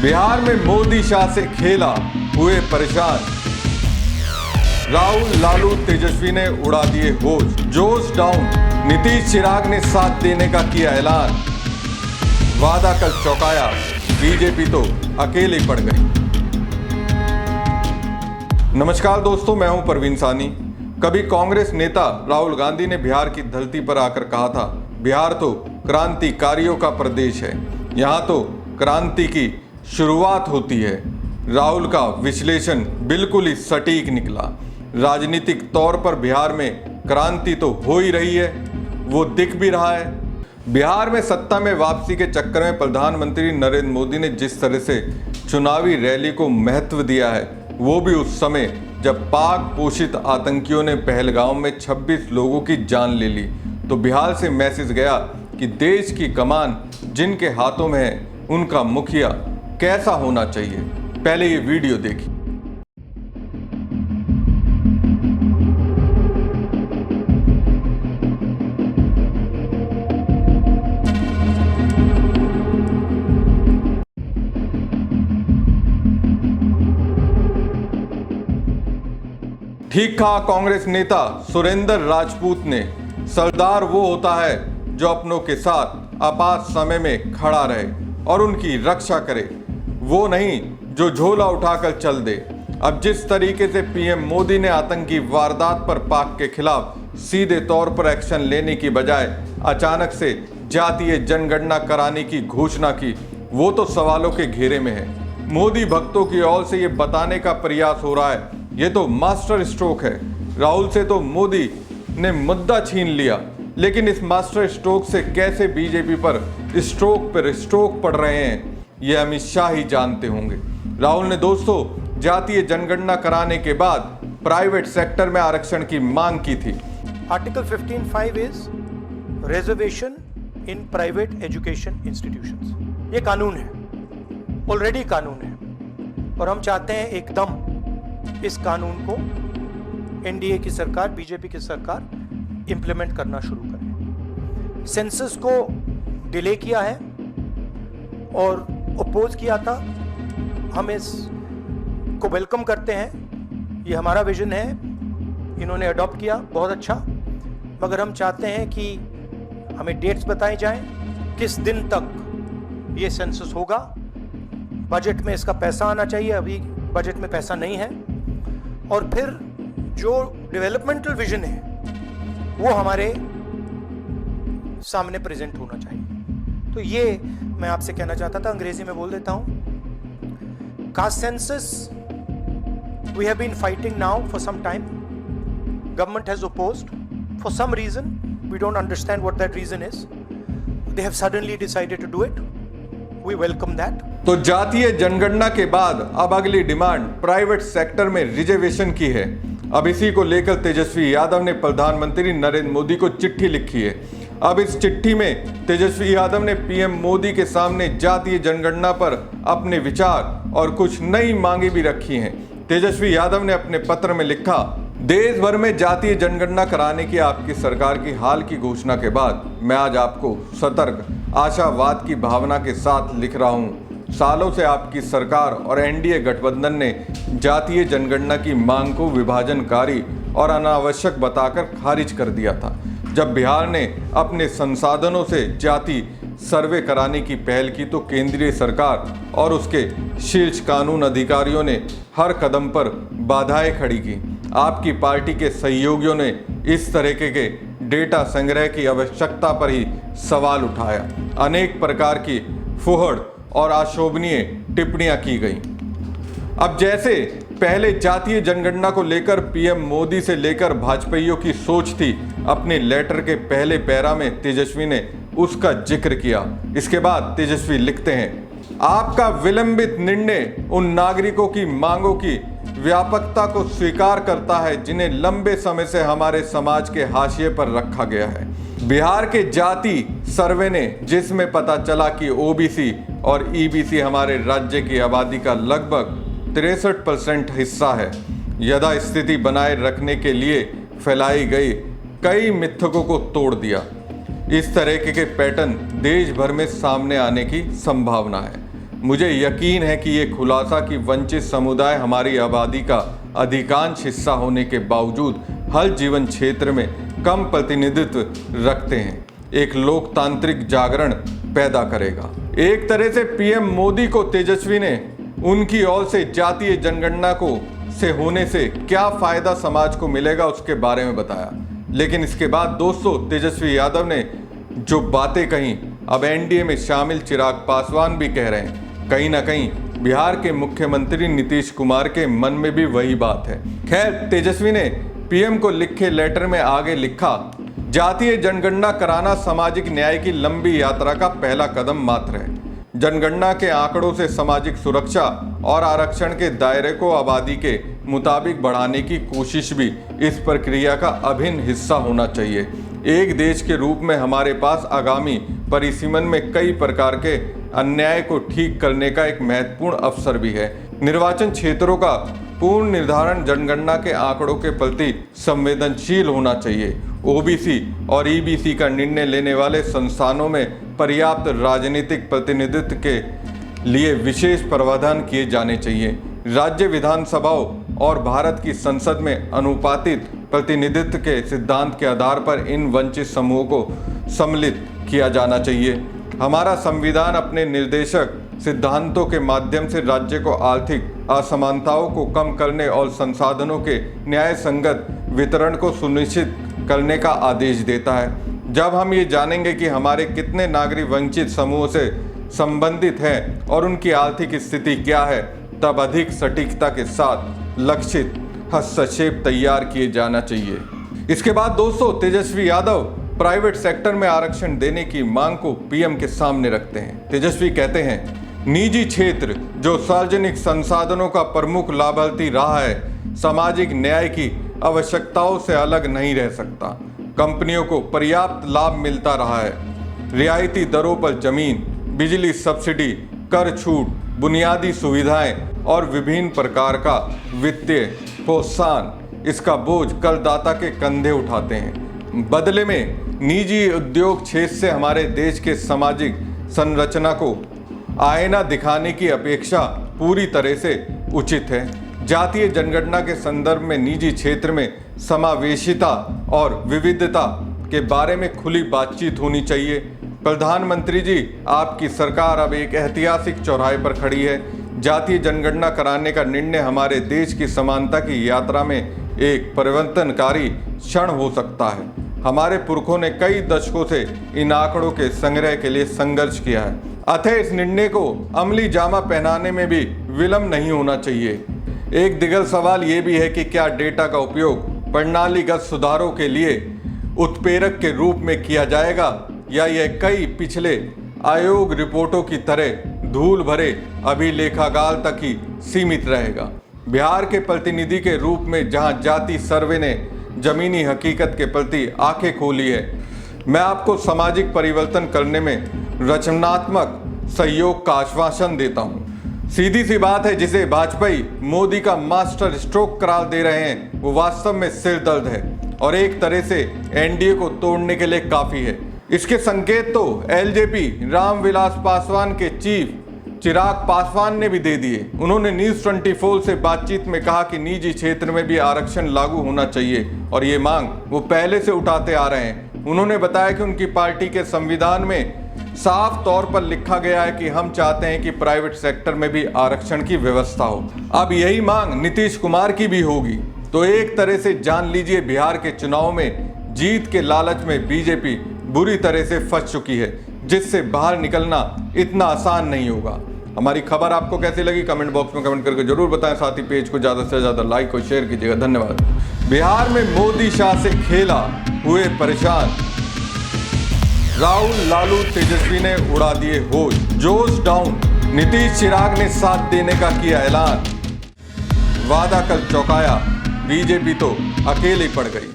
बिहार में मोदी शाह से खेला, हुए परेशान। राहुल, लालू, तेजस्वी ने उड़ा दिए होश, जोश डाउन। नीतीश, चिराग ने साथ देने का किया ऐलान। वादा कल चौंकाया, बीजेपी तो अकेले पड़ गई। नमस्कार दोस्तों, मैं हूं परवीन सानी। कभी कांग्रेस नेता राहुल गांधी ने बिहार की धरती पर आकर कहा था, बिहार तो क्रांतिकारियों का प्रदेश है, यहाँ तो क्रांति की शुरुआत होती है। राहुल का विश्लेषण बिल्कुल ही सटीक निकला। राजनीतिक तौर पर बिहार में क्रांति तो हो ही रही है, वो दिख भी रहा है। बिहार में सत्ता में वापसी के चक्कर में प्रधानमंत्री नरेंद्र मोदी ने जिस तरह से चुनावी रैली को महत्व दिया है, वो भी उस समय जब पाक पोषित आतंकियों ने पहलगाम में 26 लोगों की जान ले ली, तो बिहार से मैसेज गया कि देश की कमान जिनके हाथों में है, उनका मुखिया कैसा होना चाहिए। पहले ये वीडियो देखिए। ठीक कहा कांग्रेस नेता सुरेंद्र राजपूत ने, सरदार वो होता है जो अपनों के साथ आपात समय में खड़ा रहे और उनकी रक्षा करे, वो नहीं जो झोला उठाकर चल दे। अब जिस तरीके से पीएम मोदी ने आतंकी वारदात पर पाक के खिलाफ सीधे तौर पर एक्शन लेने की बजाय अचानक से जातीय जनगणना कराने की घोषणा की, वो तो सवालों के घेरे में है। मोदी भक्तों की ओर से ये बताने का प्रयास हो रहा है, ये तो मास्टर स्ट्रोक है। राहुल से तो मोदी ने मुद्दा छीन लिया, लेकिन इस मास्टर स्ट्रोक से कैसे बीजेपी पर स्ट्रोक पड़ रहे हैं, ये अमित शाह ही जानते होंगे। राहुल ने दोस्तों जातीय जनगणना कराने के बाद प्राइवेट सेक्टर में आरक्षण की मांग की थी। Article 15(5) is reservation in private education institutions. ये कानून है, ऑलरेडी कानून है, और हम चाहते हैं एकदम इस कानून को एनडीए की सरकार, बीजेपी की सरकार इंप्लीमेंट करना शुरू करे। सेंसस को डिले किया है और अपोज किया था, हम इस को वेलकम करते हैं। ये हमारा विजन है, इन्होंने अडॉप्ट किया, बहुत अच्छा। मगर हम चाहते हैं कि हमें डेट्स बताई जाएं, किस दिन तक ये सेंसस होगा। बजट में इसका पैसा आना चाहिए, अभी बजट में पैसा नहीं है। और फिर जो डेवलपमेंटल विजन है वो हमारे सामने प्रेजेंट होना चाहिए। तो ये मैं आपसे कहना चाहता था, अंग्रेजी में बोल देता हूं। Caste census we have been fighting now for some time. Government has opposed for some reason. We don't understand what that reason is. They have suddenly decided to do it. We welcome that. तो जातीय जनगणना के बाद अब अगली demand private sector में reservation की है। अब इसी को लेकर तेजस्वी यादव ने प्रधानमंत्री नरेंद्र मोदी को चिट्ठी लिखी है। अब इस चिट्ठी में तेजस्वी यादव ने पीएम मोदी के सामने जातीय जनगणना पर अपने विचार और कुछ नई मांगे भी रखी हैं। तेजस्वी यादव ने अपने पत्र में लिखा, देश भर में जातीय जनगणना कराने की आपकी सरकार की हाल की घोषणा के बाद मैं आज आपको सतर्क, आशावाद की भावना के साथ लिख रहा हूं। सालों से आपकी सरकार और एनडीए गठबंधन ने जातीय जनगणना की मांग को विभाजनकारी और अनावश्यक बताकर खारिज कर दिया था। जब बिहार ने अपने संसाधनों से जाति सर्वे कराने की पहल की, तो केंद्रीय सरकार और उसके शीर्ष कानून अधिकारियों ने हर कदम पर बाधाएं खड़ी की। आपकी पार्टी के सहयोगियों ने इस तरह के डेटा संग्रह की आवश्यकता पर ही सवाल उठाया। अनेक प्रकार की फुहड़ और अशोभनीय टिप्पणियां की गई। अब जैसे पहले जातीय जनगणना को लेकर पीएम मोदी से लेकर भाजपाइयों की सोच थी, अपने लेटर के पहले पैरा में तेजस्वी ने उसका जिक्र किया। इसके बाद तेजस्वी लिखते हैं, आपका विलंबित निर्णय उन नागरिकों की मांगों की व्यापकता को स्वीकार करता है जिन्हें लंबे समय से हमारे समाज के हाशिए पर रखा गया है। बिहार के जाति सर्वे ने, जिसमें पता चला कि ओबीसी और ईबीसी हमारे राज्य की आबादी का लगभग 63% हिस्सा है, यथास्थिति बनाए रखने के लिए फैलाई गई कई मिथकों को तोड़ दिया। इस तरह के पैटर्न देश भर में सामने आने की संभावना है। मुझे यकीन है कि ये खुलासा कि वंचित समुदाय हमारी आबादी का अधिकांश हिस्सा होने के बावजूद हर जीवन क्षेत्र में कम प्रतिनिधित्व रखते हैं, एक लोकतांत्रिक जागरण पैदा करेगा। एक तरह से पीएम मोदी को तेजस्वी ने उनकी ओर से जातीय जनगणना से होने से क्या फायदा समाज को मिलेगा उसके बारे में बताया। लेकिन इसके बाद दोस्तों, तेजस्वी यादव ने जो बातें कही, अब एनडीए में शामिल चिराग पासवान भी कह रहे हैं। कहीं ना कहीं बिहार के मुख्यमंत्री नीतीश कुमार के मन में भी वही बात है। खैर, तेजस्वी ने पीएम को लिखे लेटर में आगे लिखा, जातीय जनगणना कराना सामाजिक न्याय की लंबी यात्रा का पहला कदम मात्र है। जनगणना के आंकड़ों से सामाजिक सुरक्षा और आरक्षण के दायरे को आबादी के मुताबिक बढ़ाने की कोशिश भी इस प्रक्रिया का अभिन्न हिस्सा होना चाहिए। एक देश के रूप में हमारे पास आगामी परिसीमन में कई प्रकार के अन्याय को ठीक करने का एक महत्वपूर्ण अवसर भी है। निर्वाचन क्षेत्रों का पूर्ण निर्धारण जनगणना के आंकड़ों के प्रति संवेदनशील होना चाहिए। ओबीसी और ईबीसी का निर्णय लेने वाले संस्थानों में पर्याप्त राजनीतिक प्रतिनिधित्व के लिए विशेष प्रावधान किए जाने चाहिए। राज्य विधानसभाओं और भारत की संसद में अनुपातिक प्रतिनिधित्व के सिद्धांत के आधार पर इन वंचित समूहों को सम्मिलित किया जाना चाहिए। हमारा संविधान अपने निर्देशक सिद्धांतों के माध्यम से राज्य को आर्थिक असमानताओं को कम करने और संसाधनों के न्याय संगत वितरण को सुनिश्चित करने का आदेश देता है। जब हम ये जानेंगे कि हमारे कितने नागरिक वंचित समूहों से संबंधित हैं और उनकी आर्थिक स्थिति क्या है, तब अधिक सटीकता के साथ लक्षित हस्तक्षेप तैयार किए जाना चाहिए। इसके बाद दोस्तों, तेजस्वी यादव प्राइवेट सेक्टर में आरक्षण देने की मांग को पीएम के सामने रखते हैं। तेजस्वी कहते हैं, निजी क्षेत्र जो सार्वजनिक संसाधनों का प्रमुख लाभार्थी रहा है, सामाजिक न्याय की आवश्यकताओं से अलग नहीं रह सकता। कंपनियों को पर्याप्त लाभ मिलता रहा है। रियायती दरों पर जमीन, बिजली सब्सिडी, कर छूट, बुनियादी सुविधाएं और विभिन्न प्रकार का वित्तीय प्रोत्साहन, इसका बोझ करदाता के कंधे उठाते हैं। बदले में निजी उद्योग क्षेत्र से हमारे देश के सामाजिक संरचना को आईना दिखाने की अपेक्षा पूरी तरह से उचित है। जातीय जनगणना के संदर्भ में निजी क्षेत्र में समावेशिता और विविधता के बारे में खुली बातचीत होनी चाहिए। प्रधानमंत्री जी, आपकी सरकार अब एक ऐतिहासिक चौराहे पर खड़ी है। जातीय जनगणना कराने का निर्णय हमारे देश की समानता की यात्रा में एक परिवर्तनकारी क्षण हो सकता है। हमारे पुरखों ने कई दशकों से इन आंकड़ों के संग्रह के लिए संघर्ष किया है, अतः इस निर्णय को अमली जामा पहनाने में भी विलंब नहीं होना चाहिए। एक दिग्गज सवाल ये भी है कि क्या डेटा का उपयोग प्रणालीगत सुधारों के लिए उत्प्रेरक के रूप में किया जाएगा, या यह कई पिछले आयोग रिपोर्टों की तरह धूल भरे अभिलेखागार तक ही सीमित रहेगा। बिहार के प्रतिनिधि के रूप में जहां जाति सर्वे ने जमीनी हकीकत के प्रति आंखें खोली है, मैं आपको सामाजिक परिवर्तन करने में रचनात्मक सहयोग का आश्वासन देता हूं। सीधी सी बात है, जिसे वाजपेयी मोदी का मास्टर स्ट्रोक करार दे रहे हैं, वो वास्तव में सिर दर्द है और एक तरह से एनडीए को तोड़ने के लिए काफी है। इसके संकेत तो एलजेपी रामविलास पासवान के चीफ चिराग पासवान ने भी दे दिए। उन्होंने न्यूज़ 24 से बातचीत में कहा कि निजी क्षेत्र में भी आरक्षण लागू होना चाहिए और ये मांग वो पहले से उठाते आ रहे हैं। उन्होंने बताया कि उनकी पार्टी के संविधान में साफ तौर पर लिखा गया है कि हम चाहते हैं कि प्राइवेट सेक्टर में भी आरक्षण की व्यवस्था हो। अब यही मांग नीतीश कुमार की भी होगी। तो एक तरह से जान लीजिए, बिहार के चुनाव में जीत के लालच में बीजेपी बुरी तरह से फंस चुकी है, जिससे बाहर निकलना इतना आसान नहीं होगा। हमारी खबर आपको कैसी लगी कमेंट बॉक्स में कमेंट करके जरूर बताएं। साथ ही पेज को ज़्यादा से ज़्यादा लाइक और शेयर कीजिएगा। धन्यवाद। बिहार में मोदी शाह से खेला, हुए परेशान, राहुल लालू तेजस्वी ने उड़ा दिए होश, जोश डाउन, नीतीश चिराग ने साथ देने का किया ऐलान, वादा कल चौंकाया, बीजेपी तो अकेले पड़ गई।